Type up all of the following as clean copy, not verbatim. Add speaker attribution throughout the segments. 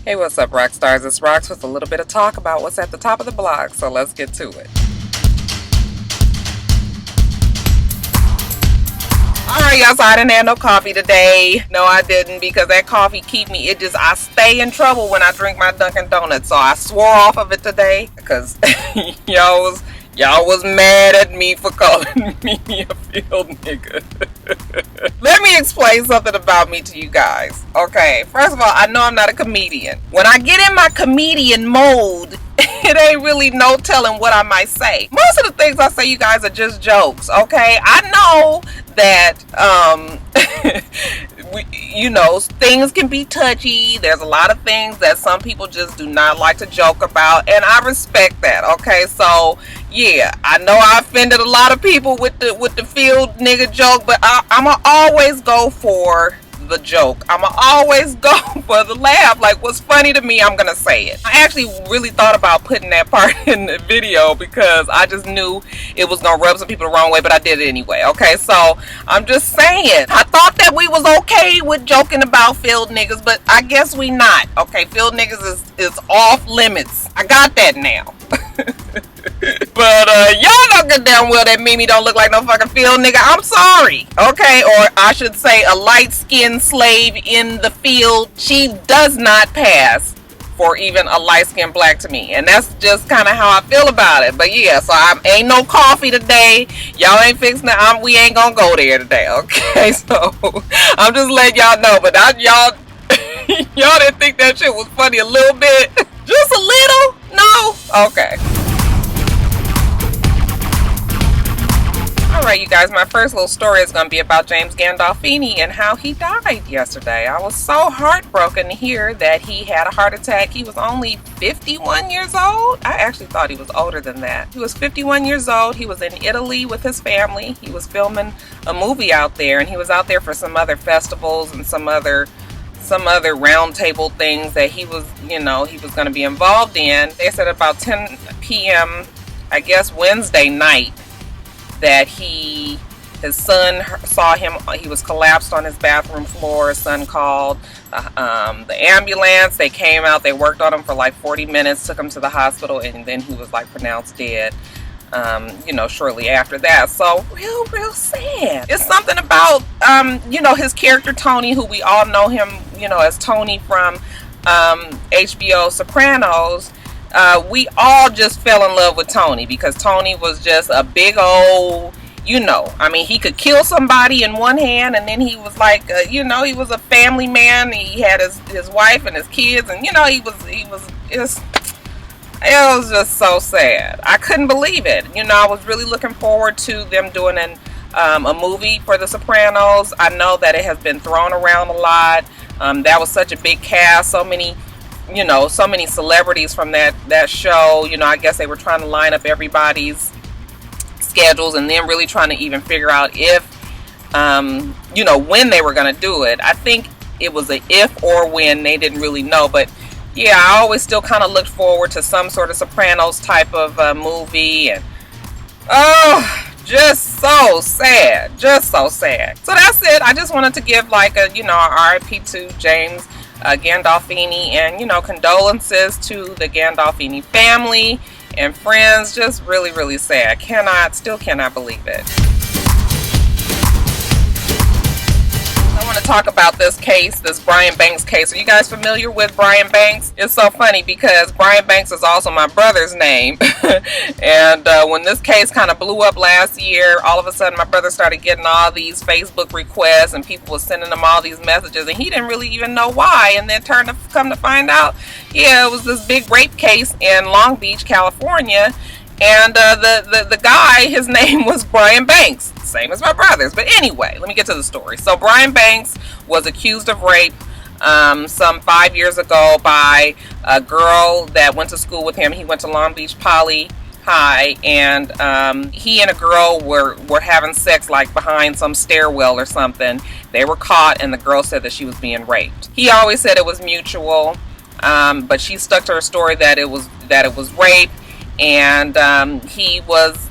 Speaker 1: Hey, what's up, Roxstars? It's Rox with a little bit of talk about what's at the top of the blog, so let's get to it. Alright, y'all, so I didn't have no coffee today. No, I didn't, because that coffee keep me, I stay in trouble when I drink my Dunkin' Donuts, so I swore off of it today, because y'all was mad at me for calling me a field nigga. Let me explain something about me to you guys. Okay, first of all, I know I'm not a comedian. When I get in my comedian mode, it ain't really no telling what I might say. Most of the things I say, you guys, are just jokes, okay? I know that, things can be touchy. There's a lot of things that some people just do not like to joke about, and I respect that, okay? So, yeah, I know I offended a lot of people with the field nigga joke, but I'ma always go for the joke. I'ma always go for the laugh. Like, what's funny to me, I'm gonna say it. I actually really thought about putting that part in the video because I just knew it was gonna rub some people the wrong way, but I did it anyway. Okay, so I'm just saying, I thought that we was okay with joking about field niggas, but I guess we not. Okay, field niggas is off limits. I got that now. But y'all know good damn well that Mimi don't look like no fucking field nigga. I'm sorry, okay? Or I should say a light-skinned slave in the field. She does not pass for even a light-skinned black to me. And that's just kind of how I feel about it. But yeah, so ain't no coffee today. Y'all ain't fixing it. We ain't gonna go there today, okay? So I'm just letting y'all know. But y'all didn't think that shit was funny a little bit? Just a little? No? Okay. Alright, you guys, my first little story is going to be about James Gandolfini and how he died yesterday. I was so heartbroken to hear that he had a heart attack. He was only 51 years old. I actually thought he was older than that. He was 51 years old. He was in Italy with his family. He was filming a movie out there, and he was out there for some other festivals and some other round table things that he was going to be involved in. They said about 10 p.m., I guess Wednesday night, that his son saw him. He was collapsed on his bathroom floor. His son called the ambulance. They came out. They worked on him for like 40 minutes, took him to the hospital, and then he was like pronounced dead, shortly after that. So real sad. It's something about, his character Tony, who we all know him, as Tony from HBO Sopranos. We all just fell in love with Tony because Tony was just a big old, he could kill somebody in one hand, and then he was like, he was a family man. He had his wife and his kids, and it was just so sad. I couldn't believe it. I was really looking forward to them doing a movie for The Sopranos. I know that it has been thrown around a lot. That was such a big cast, so many celebrities from that show. I guess they were trying to line up everybody's schedules and then really trying to even figure out if, when they were going to do it. I think it was a if or when. They didn't really know. But yeah, I always still kind of looked forward to some sort of Sopranos type of movie. And just so sad. Just so sad. So that's it. I just wanted to give like a RIP to James Gandolfini, and condolences to the Gandolfini family and friends. Just really sad. Still cannot believe it. I want to talk about this case, this Brian Banks case. Are you guys familiar with Brian Banks? It's so funny because Brian Banks is also my brother's name. And when this case kind of blew up last year, all of a sudden my brother started getting all these Facebook requests, and people were sending him all these messages, and he didn't really even know why. And then come to find out, yeah, it was this big rape case in Long Beach, California. And the guy, his name was Brian Banks, same as my brother's. But anyway, let me get to the story. So Brian Banks was accused of rape some 5 years ago by a girl that went to school with him. He went to Long Beach Poly High, and he and a girl were having sex like behind some stairwell or something. They were caught, and the girl said that she was being raped. He always said it was mutual, but she stuck to her story that it was rape. And he was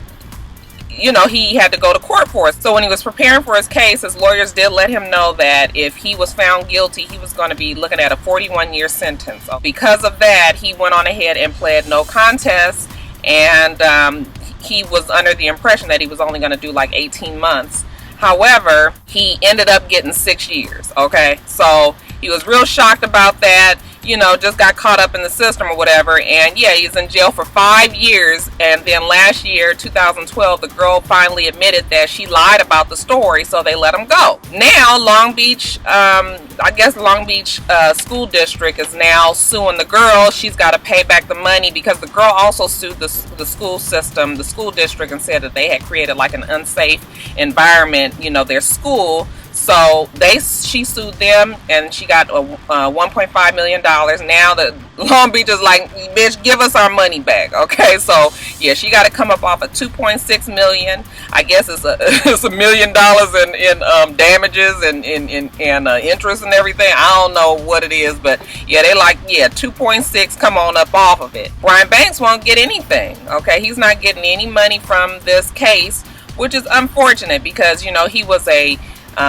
Speaker 1: you know, he had to go to court for it. So when he was preparing for his case, his lawyers did let him know that if he was found guilty, he was going to be looking at a 41-year sentence. So because of that, he went on ahead and pled no contest, and he was under the impression that he was only going to do like 18 months. However, he ended up getting 6 years, okay? So he was real shocked about that, you know, just got caught up in the system or whatever. And yeah, he's in jail for 5 years. And then last year, 2012, the girl finally admitted that she lied about the story, so they let him go. Now, Long Beach, I guess Long Beach school district is now suing the girl. She's got to pay back the money because the girl also sued the school system, the school district, and said that they had created like an unsafe environment, you know, their school. So she sued them, and she got $1.5 million. Now the Long Beach is like, bitch, give us our money back. Okay, so yeah, she got to come up off of $2.6 million. I guess it's $1 million in damages and interest and everything. I don't know what it is, but yeah, they like, yeah, 2.6, come on up off of it. Brian Banks won't get anything. Okay, he's not getting any money from this case, which is unfortunate because, you know, he was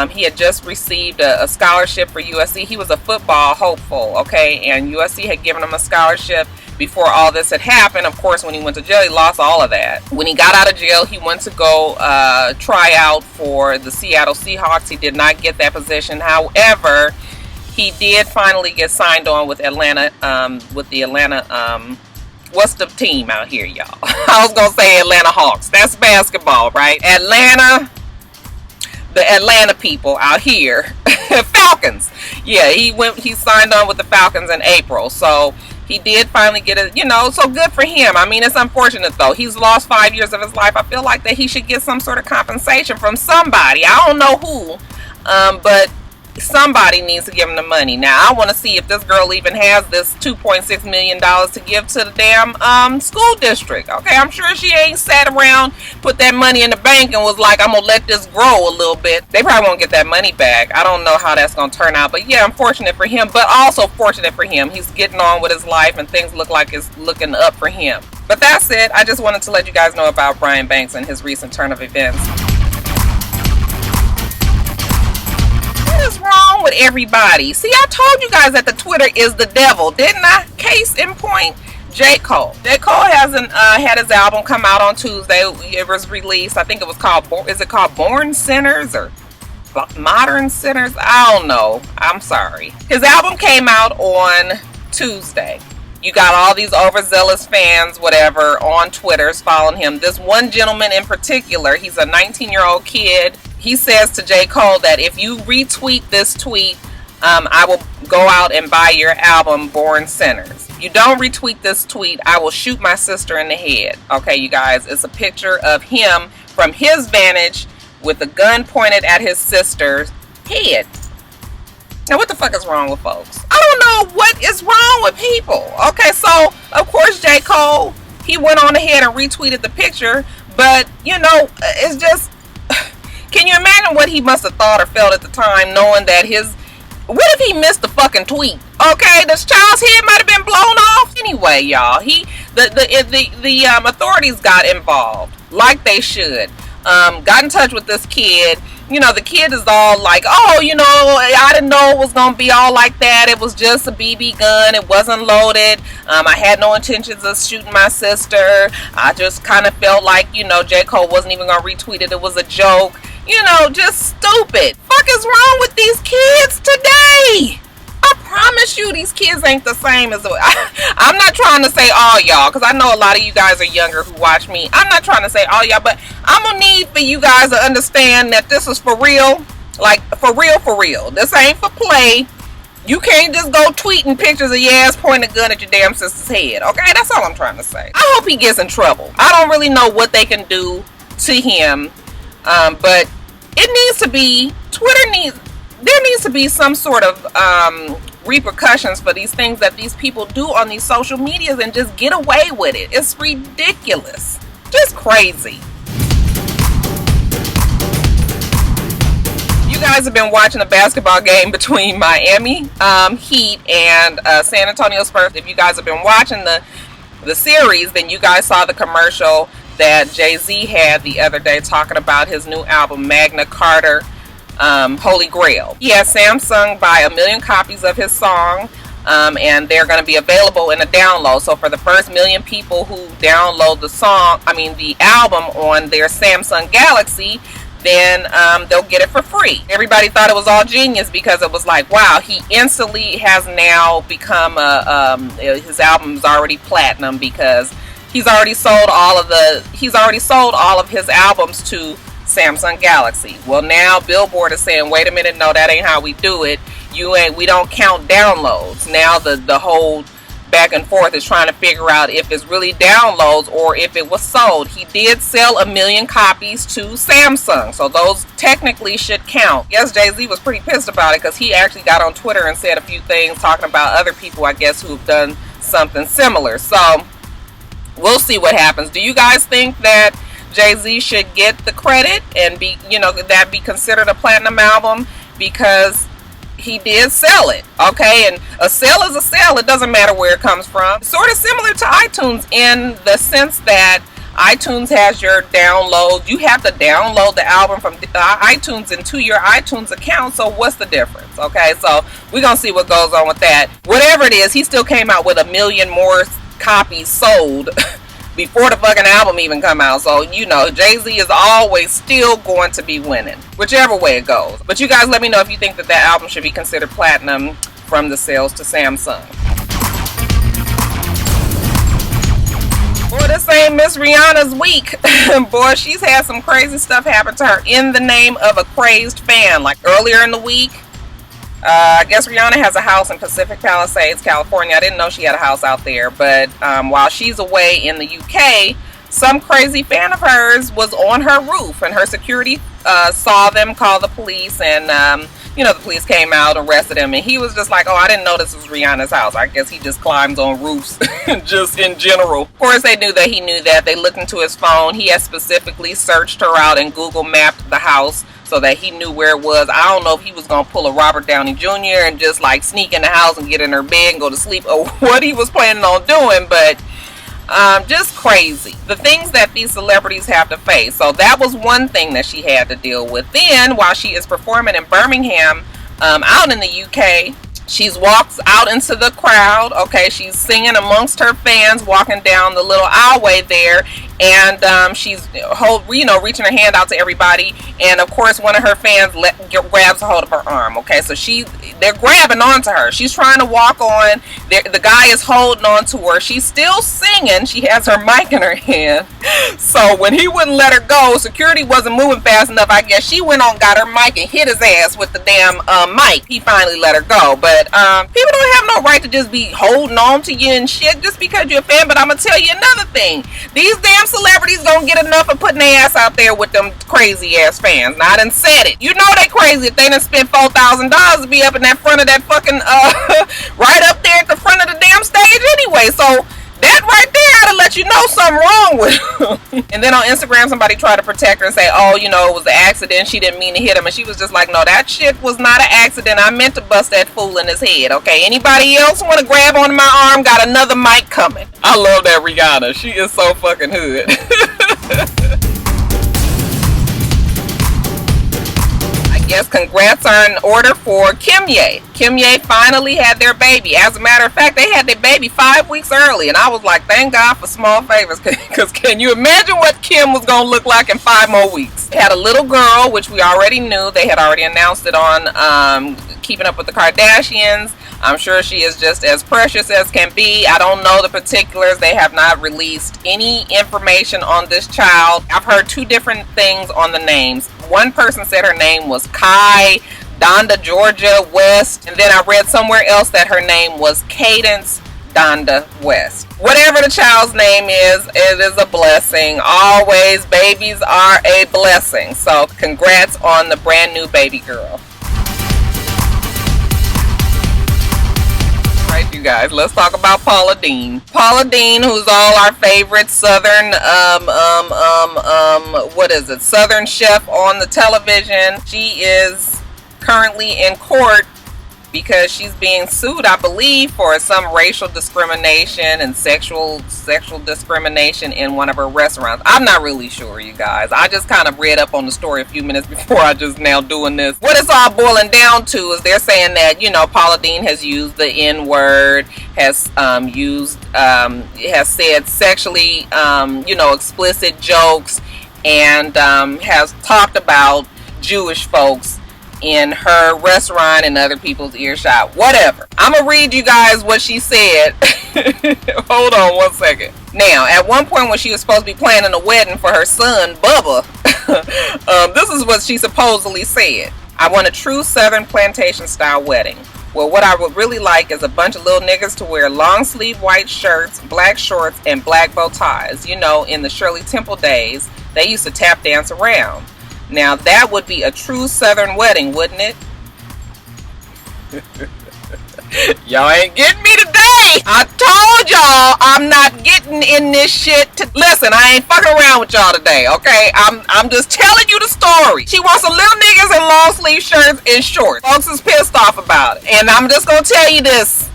Speaker 1: he had just received a scholarship for USC. He was a football hopeful, okay, and USC had given him a scholarship before all this had happened. Of course, when he went to jail, he lost all of that. When he got out of jail, he went to go try out for the Seattle Seahawks. He did not get that position. However, he did finally get signed on with Atlanta, with the Atlanta, what's the team out here, y'all? I was going to say Atlanta Hawks. That's basketball, right? The Atlanta people out here, Falcons. Yeah, he signed on with the Falcons in April. So he did finally get it, you know, so good for him. I mean, it's unfortunate though. He's lost 5 years of his life. I feel like that he should get some sort of compensation from somebody. I don't know who, but somebody needs to give him the money. Now, I want to see if this girl even has this $2.6 million to give to the damn school district. Okay, I'm sure she ain't sat around, put that money in the bank and was like, I'm going to let this grow a little bit. They probably won't get that money back. I don't know how that's going to turn out. But yeah, unfortunate for him, but also fortunate for him. He's getting on with his life and things look like it's looking up for him. But that's it. I just wanted to let you guys know about Brian Banks and his recent turn of events. What is wrong with everybody? See, I told you guys that the Twitter is the devil, didn't I? Case in point, JCole. JCole hasn't had his album come out on Tuesday. It was released. I think it was called, is it called Born Sinners or Modern Sinners? I don't know. I'm sorry. His album came out on Tuesday. You got all these overzealous fans, whatever, on Twitter following him. This one gentleman in particular, he's a 19-year-old kid. He says to JCole that if you retweet this tweet, I will go out and buy your album, Born Sinners. If you don't retweet this tweet, I will shoot my sister in the head. Okay, you guys, it's a picture of him from his vantage with a gun pointed at his sister's head. Now, what the fuck is wrong with folks? I don't know what is wrong with people. Okay, so, of course, JCole, he went on ahead and retweeted the picture, but, you know, it's just, can you imagine what he must have thought or felt at the time, knowing that what if he missed the fucking tweet? Okay, this child's head might have been blown off. Anyway, y'all, the authorities got involved, like they should. Got in touch with this kid. You know, the kid is all like, oh, you know, I didn't know it was going to be all like that. It was just a BB gun. It wasn't loaded. I had no intentions of shooting my sister. I just kind of felt like, you know, JCole wasn't even going to retweet it. It was a joke. You know, just stupid. Fuck is wrong with these kids today? I promise you these kids ain't the same as I'm not trying to say all y'all, because I know a lot of you guys are younger who watch me. I'm not trying to say all y'all, but I'm gonna need for you guys to understand that this is for real. Like, for real. This ain't for play. You can't just go tweeting pictures of your ass pointing a gun at your damn sister's head. Okay, that's all I'm trying to say. I hope he gets in trouble. I don't really know what they can do to him, but it needs to be, there needs to be some sort of repercussions for these things that these people do on these social medias and just get away with it. It's ridiculous. Just crazy. You guys have been watching a basketball game between Miami Heat and San Antonio Spurs. If you guys have been watching the series, then you guys saw the commercial that Jay-Z had the other day talking about his new album, Magna Carta, Holy Grail. He has Samsung buy 1 million copies of his song, and they're going to be available in a download. So for the first 1 million people who download the album on their Samsung Galaxy, then they'll get it for free. Everybody thought it was all genius because it was like, wow, he instantly has now become his album's already platinum because he's already sold all of his albums to Samsung Galaxy. Well, now Billboard is saying, wait a minute, no, that ain't how we do it. We don't count downloads. Now the whole back and forth is trying to figure out if it's really downloads or if it was sold. He did sell 1 million copies to Samsung, so those technically should count. Yes, Jay-Z was pretty pissed about it because he actually got on Twitter and said a few things talking about other people, I guess, who've done something similar. So we'll see what happens. Do you guys think that Jay-Z should get the credit and be considered a platinum album because he did sell it? Okay, and a sale is a sale. It doesn't matter where it comes from. Sort of similar to iTunes in the sense that iTunes has your downloads. You have to download the album from iTunes into your iTunes account. So what's the difference? Okay, so we're gonna see what goes on with that. Whatever it is, he still came out with 1 million more copies sold before the fucking album even come out. So, Jay-Z is always still going to be winning, whichever way it goes. But you guys let me know if you think that album should be considered platinum from the sales to Samsung. Boy, this ain't Miss Rihanna's week. Boy, she's had some crazy stuff happen to her in the name of a crazed fan. Like earlier in the week, I guess Rihanna has a house in Pacific Palisades, California. I didn't know she had a house out there, but while she's away in the UK, some crazy fan of hers was on her roof, and her security saw them, called the police, and the police came out, arrested him, and he was just like, oh, I didn't know this was Rihanna's house. I guess he just climbs on roofs just in general. Of course, they knew that he knew that. They looked into his phone. He had specifically searched her out and Google mapped the house so that he knew where it was. I don't know if he was going to pull a Robert Downey Jr. and just like sneak in the house and get in her bed and go to sleep, or what he was planning on doing, but just crazy. The things that these celebrities have to face. So that was one thing that she had to deal with. Then, while she is performing in Birmingham, out in the UK, she walks out into the crowd. Okay, she's singing amongst her fans, walking down the little aisleway there, and she's reaching her hand out to everybody. And of course, one of her fans grabs a hold of her arm. Okay, so they're grabbing onto her. She's trying to walk on. The guy is holding on to her. She's still singing. She has her mic in her hand. So when he wouldn't let her go, security wasn't moving fast enough. I guess she went on, got her mic, and hit his ass with the damn mic. He finally let her go. But people don't have no right to just be holding on to you and shit just because you're a fan. But I'm gonna tell you another thing. These damn celebrities don't get enough of putting their ass out there with them crazy ass fans. Now I done said it. You know they crazy if they done spent $4,000 to be up in that front of that fucking right up there at the front of the damn stage anyway. So that right there ought to let you know something wrong with them. And then on Instagram, somebody tried to protect her and say, oh, it was an accident. She didn't mean to hit him. And she was just like, no, that shit was not an accident. I meant to bust that fool in his head. Okay, anybody else want to grab onto my arm? Got another mic coming. I love that Rihanna. She is so fucking hood. Yes, congrats are in order for Kimye. Kimye finally had their baby. As a matter of fact, they had their baby 5 weeks early. And I was like, thank God for small favors. Because can you imagine what Kim was going to look like in 5 more weeks? They had a little girl, which we already knew. They had already announced it on Keeping Up with the Kardashians. I'm sure she is just as precious as can be. I don't know the particulars. They have not released any information on this child. I've heard 2 different things on the names. One person said her name was Kai Donda Georgia West, and then I read somewhere else that her name was Cadence Donda West. Whatever the child's name is, it is a blessing. Always, babies are a blessing. So congrats on the brand new baby girl. Alright, you guys, let's talk about Paula Deen. Paula Deen, who's all our favorite Southern, Southern chef on the television. She is currently in court because she's being sued, I believe, for some racial discrimination and sexual discrimination in one of her restaurants. I'm not really sure, you guys. I just kind of read up on the story a few minutes before I just now doing this. What it's all boiling down to is they're saying that, you know, Paula Deen has used the N-word, has said sexually, you know, explicit jokes, and has talked about Jewish folks in her restaurant and other people's earshot. Whatever. I'm gonna read you guys what she said. Hold on one second. Now, at one point when she was supposed to be planning a wedding for her son, Bubba, this is what she supposedly said. I want a true Southern plantation style wedding. Well, what I would really like is a bunch of little niggas to wear long sleeve white shirts, black shorts, and black bow ties. You know, in the Shirley Temple days, they used to tap dance around. Now, that would be a true Southern wedding, wouldn't it? Y'all ain't getting me today. I told y'all I'm not getting in this shit. Listen, I ain't fucking around with y'all today, okay? I'm just telling you the story. She wants some little niggas in long sleeve shirts and shorts. Folks is pissed off about it. And I'm just gonna tell you this.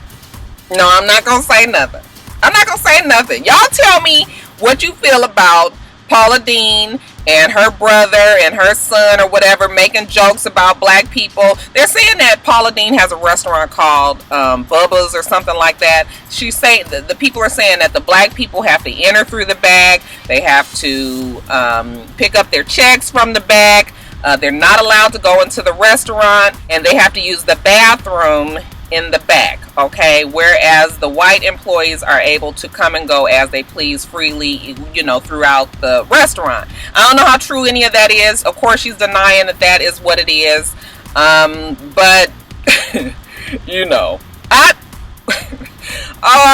Speaker 1: No, I'm not gonna say nothing. I'm not gonna say nothing. Y'all tell me what you feel about Paula Deen and her brother and her son or whatever making jokes about black people. They're saying that Paula Deen has a restaurant called Bubba's or something like that. She's saying that the people are saying that the black people have to enter through the back. They have to pick up their checks from the back. They're not allowed to go into the restaurant, and they have to use the bathroom in the back, okay? Whereas the white employees are able to come and go as they please freely, you know, throughout the restaurant. I don't know how true any of that is. Of course, she's denying that that is what it is. But, you know, I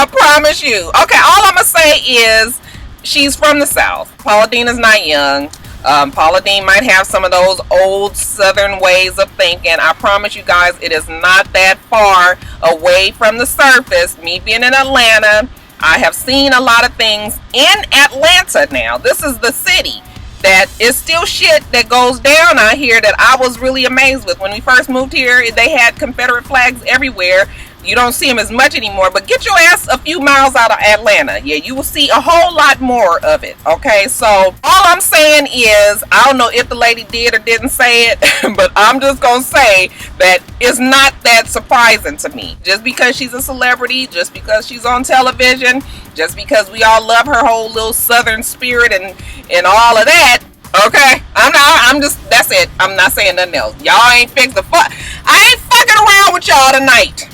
Speaker 1: promise you. Okay, all I'm going to say is she's from the South. Paula Deen is not young. Paula Deen might have some of those old Southern ways of thinking. I promise you guys, it is not that far away from the surface. Me being in Atlanta, I have seen a lot of things in Atlanta now. This is the city that is still shit that goes down out here that I was really amazed with. When we first moved here, they had Confederate flags everywhere. You don't see them as much anymore, but get your ass a few miles out of Atlanta. Yeah, you will see a whole lot more of it, okay? So, all I'm saying is, I don't know if the lady did or didn't say it, but I'm just gonna say that it's not that surprising to me. Just because she's a celebrity, just because she's on television, just because we all love her whole little Southern spirit and all of that, okay? I'm just, that's it. I'm not saying nothing else. Y'all ain't fixed the fuck. I ain't fucking around with y'all tonight.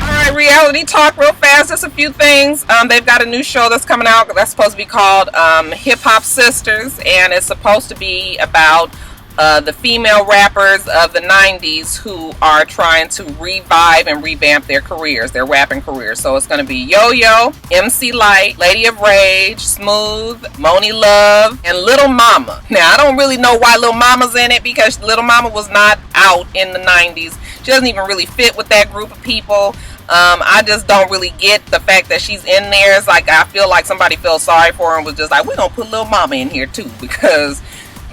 Speaker 1: Alright, reality talk real fast. Just a few things. They've got a new show that's coming out that's supposed to be called Hip Hop Sisters, and it's supposed to be about the female rappers of the 90s who are trying to revive and revamp their careers, their rapping careers. So it's going to be Yo-Yo, MC Lyte, Lady of Rage, Smooth, Moni Love, and Little Mama. Now, I don't really know why Little Mama's in it, because Little Mama was not out in the 90s. She doesn't even really fit with that group of people. I just don't really get the fact that she's in there. It's like I feel like somebody felt sorry for her and was just like, we're going to put Little Mama in here too, because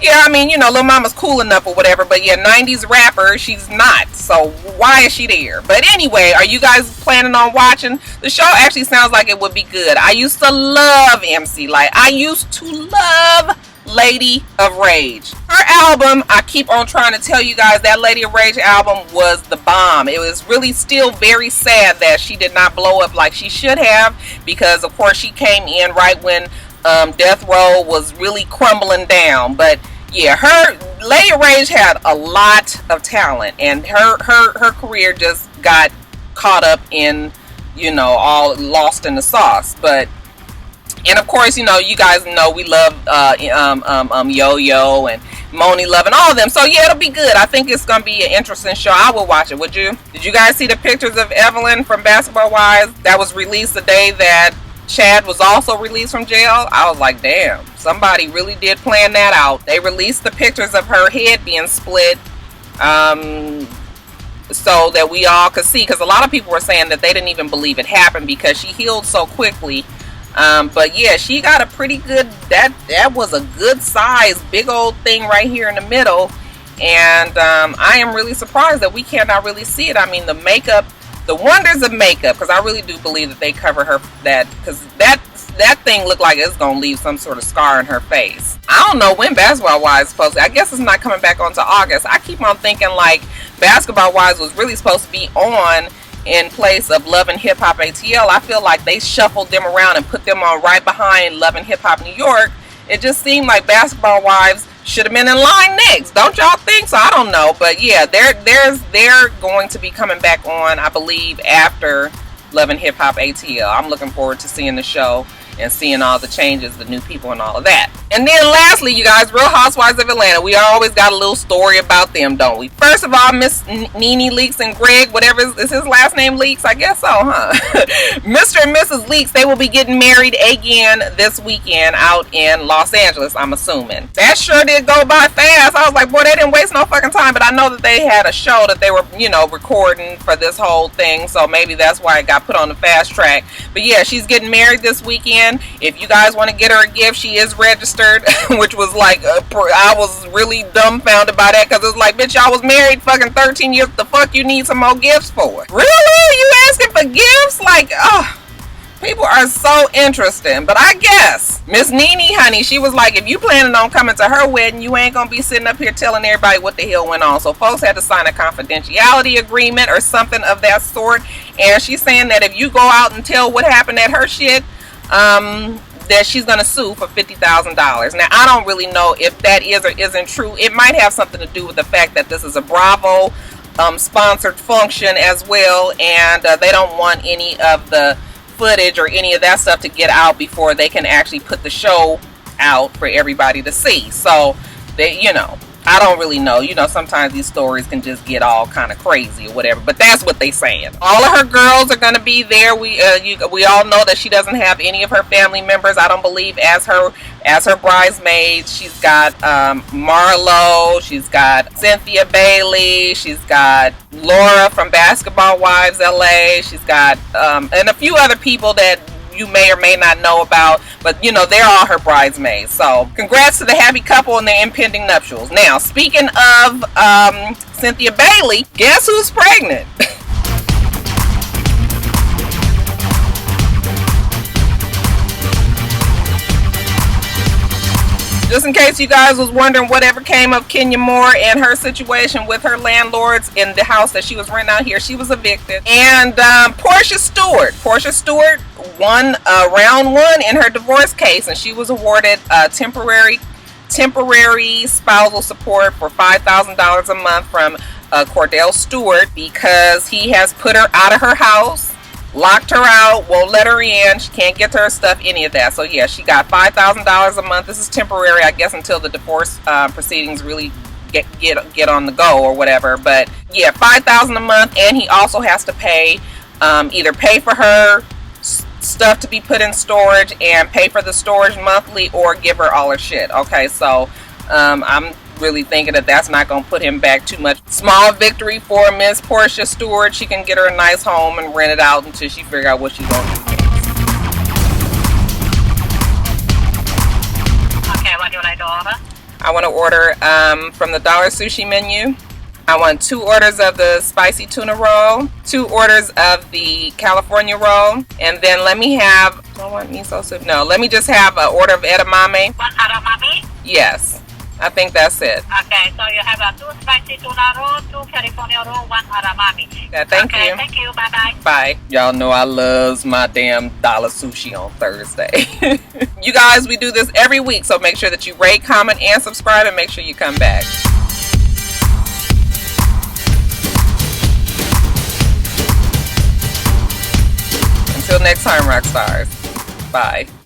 Speaker 1: yeah, I mean, you know, Lil Mama's cool enough or whatever, but yeah, 90s rapper, she's not. So why is she there? But anyway, are you guys planning on watching? The show actually sounds like it would be good. I used to love MC Lyte. I used to love Lady of Rage. Her album, I keep on trying to tell you guys, that Lady of Rage album was the bomb. It was really still very sad that she did not blow up like she should have, because of course she came in right when Death Row was really crumbling down. But yeah, her Lady of Rage had a lot of talent, and her career just got caught up in, you know, all lost in the sauce. But and of course, you know, you guys know we love Yo-Yo and Moni Love and all of them. So yeah, it'll be good. I think it's gonna be an interesting show. I will watch it. Would you? Did you guys see the pictures of Evelyn from Basketball Wives that was released the day that Chad was also released from jail? I was like, damn, somebody really did plan that out. They released the pictures of her head being split so that we all could see, because a lot of people were saying that they didn't even believe it happened because she healed so quickly. But yeah, she got a pretty good, that was a good size big old thing right here in the middle. And I am really surprised that we cannot really see it. I mean, the makeup, the wonders of makeup, because I really do believe that they cover her, that, because that thing looked like it's gonna leave some sort of scar in her face. I don't know when Basketball Wives is supposed to, I guess it's not coming back on to August. I keep on thinking like Basketball Wives was really supposed to be on in place of Love and Hip Hop ATL. I feel like they shuffled them around and put them on right behind Love and Hip Hop New York. It just seemed like Basketball Wives should have been in line next. Don't y'all think so? I don't know, but yeah, they're going to be coming back on, I believe, after Love and Hip Hop ATL. I'm looking forward to seeing the show and seeing all the changes, the new people and all of that. And then lastly, you guys, Real Housewives of Atlanta. We always got a little story about them, don't we? First of all, Miss Nene Leakes and Greg, whatever is his last name, Leakes? I guess so, huh? Mr. and Mrs. Leakes, they will be getting married again this weekend out in Los Angeles, I'm assuming. That sure did go by fast. I was like, boy, they didn't waste no fucking time. But I know that they had a show that they were, you know, recording for this whole thing. So maybe that's why it got put on the fast track. But yeah, she's getting married this weekend. If you guys want to get her a gift, she is registered, which was like, I was really dumbfounded by that, because it's like, bitch, y'all was married fucking 13 years. The fuck you need some more gifts for? Really? You asking for gifts? Like, oh, people are so interesting. But I guess Miss Nene, honey, she was like, if you planning on coming to her wedding, you ain't gonna be sitting up here telling everybody what the hell went on. So folks had to sign a confidentiality agreement or something of that sort. And she's saying that if you go out and tell what happened at her shit, that she's gonna sue for $50,000. Now, I don't really know if that is or isn't true. It might have something to do with the fact that this is a Bravo sponsored function as well, and they don't want any of the footage or any of that stuff to get out before they can actually put the show out for everybody to see. So they, you know, I don't really know. You know, sometimes these stories can just get all kind of crazy or whatever. But that's what they saying. All of her girls are going to be there. We all know that she doesn't have any of her family members, I don't believe, as her bridesmaids. She's got Marlo. She's got Cynthia Bailey. She's got Laura from Basketball Wives LA. She's got and a few other people that you may or may not know about, but you know, they're all her bridesmaids. So congrats to the happy couple and their impending nuptials. Now, speaking of Cynthia Bailey, guess who's pregnant? Just in case you guys was wondering whatever came of Kimye Moore and her situation with her landlords in the house that she was renting out here, she was evicted. And Portia Stewart won round one in her divorce case, and she was awarded temporary spousal support for $5,000 a month from Cordell Stewart, because he has put her out of her house, locked her out, won't let her in, she can't get to her stuff, any of that. So yeah, she got $5,000 a month. This is temporary, I guess, until the divorce proceedings really get on the go or whatever. But yeah, $5,000 a month, and he also has to pay either pay for her stuff to be put in storage and pay for the storage monthly, or give her all her shit. Okay, so I'm really thinking that that's not going to put him back too much. Small victory for Miss Portia Stewart. She can get her a nice home and rent it out until she figure out what she's going to do next.
Speaker 2: Okay, what do you like to order?
Speaker 1: I want to order from the Dollar Sushi menu. I want 2 orders of the spicy tuna roll, 2 orders of the California roll, and then let me have, do I want miso soup? No, let me just have an order of edamame.
Speaker 2: 1 edamame?
Speaker 1: Yes, I think that's it.
Speaker 2: Okay, so you have 2 spicy tuna roll, 2 California roll, 1 edamame.
Speaker 1: Yeah, thank you.
Speaker 2: Thank you, bye-bye.
Speaker 1: Bye. Y'all know I loves my damn Dollar Sushi on Thursday. You guys, we do this every week, so make sure that you rate, comment, and subscribe, and make sure you come back. Until next time, Roxstars. Bye.